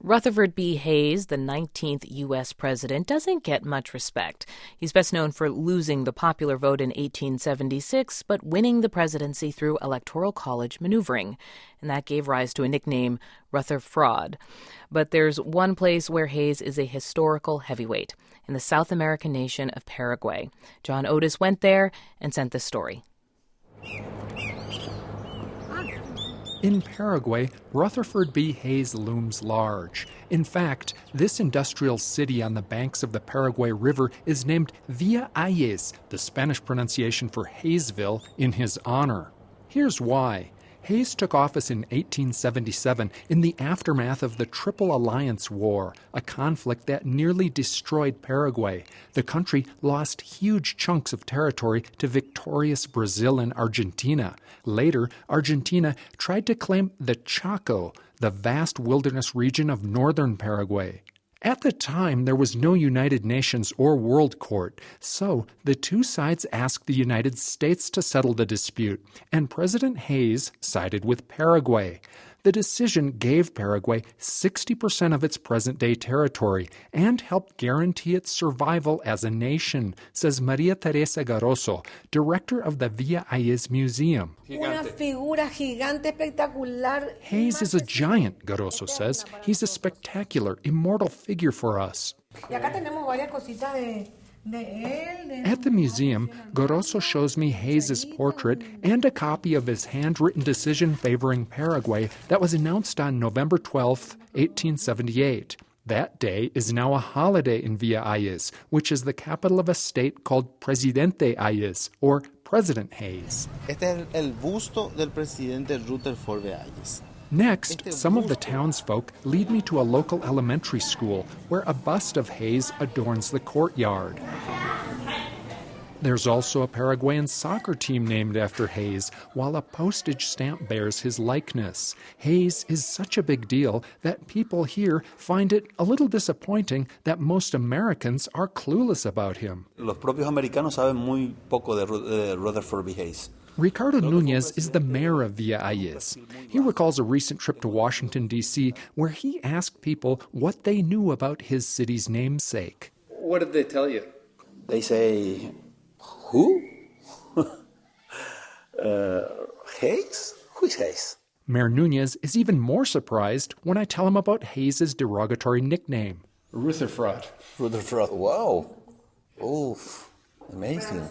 Rutherford B. Hayes, the 19th U.S. president, doesn't get much respect. He's best known for losing the popular vote in 1876, but winning the presidency through electoral college maneuvering. And that gave rise to a nickname, Rutherford. But there's one place where Hayes is a historical heavyweight, in the South American nation of Paraguay. John Otis went there and sent this story. In Paraguay, Rutherford B. Hayes looms large. In fact, this industrial city on the banks of the Paraguay River is named Villa Hayes, the Spanish pronunciation for Hayesville, in his honor. Here's why. Hayes took office in 1877 in the aftermath of the Triple Alliance War, a conflict that nearly destroyed Paraguay. The country lost huge chunks of territory to victorious Brazil and Argentina. Later, Argentina tried to claim the Chaco, the vast wilderness region of northern Paraguay. At the time, there was no United Nations or World Court, so the two sides asked the United States to settle the dispute, and President Hayes sided with Paraguay. The decision gave Paraguay 60% of its present-day territory and helped guarantee its survival as a nation, says Maria Teresa Garoso, director of the Villa Hayes Museum. Hayes is a giant, Garoso says. He's a spectacular, immortal figure for us. At the museum, Garoso shows me Hayes' portrait and a copy of his handwritten decision favoring Paraguay that was announced on November 12, 1878. That day is now a holiday in Villa Hayes, which is the capital of a state called Presidente Hayes, or President Hayes. Este es el busto del presidente Rutherford B. Hayes. Next, some of the townsfolk lead me to a local elementary school where a bust of Hayes adorns the courtyard. There's also a Paraguayan soccer team named after Hayes, while a postage stamp bears his likeness. Hayes is such a big deal that people here find it a little disappointing that most Americans are clueless about him. Los propios americanos saben muy poco de Rutherford B. Hayes. Ricardo Núñez is the mayor of Villa Hayes. He recalls a recent trip to Washington, D.C., where he asked people what they knew about his city's namesake. What did they tell you? They say, who? Hayes? Who is Hayes? Mayor Núñez is even more surprised when I tell him about Hayes' derogatory nickname. Rutherford. Rutherford, wow. Oof. Amazing.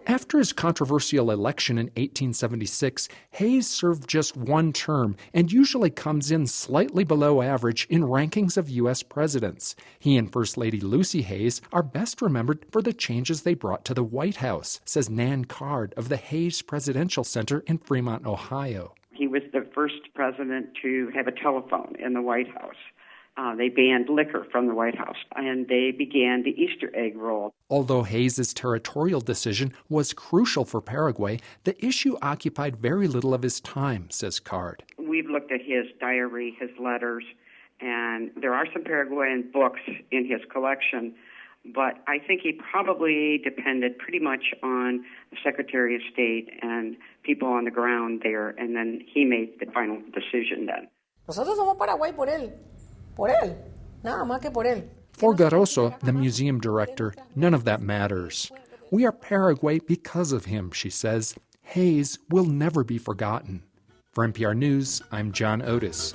After his controversial election in 1876, Hayes served just one term and usually comes in slightly below average in rankings of U.S. presidents. He and First Lady Lucy Hayes are best remembered for the changes they brought to the White House, says Nan Card of the Hayes Presidential Center in Fremont, Ohio. He was the first president to have a telephone in the White House. They banned liquor from the White House, and they began the Easter egg roll. Although Hayes' territorial decision was crucial for Paraguay, the issue occupied very little of his time, says Card. We've looked at his diary, his letters, and there are some Paraguayan books in his collection, but I think he probably depended pretty much on the Secretary of State and people on the ground there, and then he made the final decision then. Nosotros somos Paraguay por él. Por él. Nada más que por él. For Garoso, the museum director, none of that matters. We are Paraguay because of him, she says. Hayes will never be forgotten. For NPR News, I'm John Otis.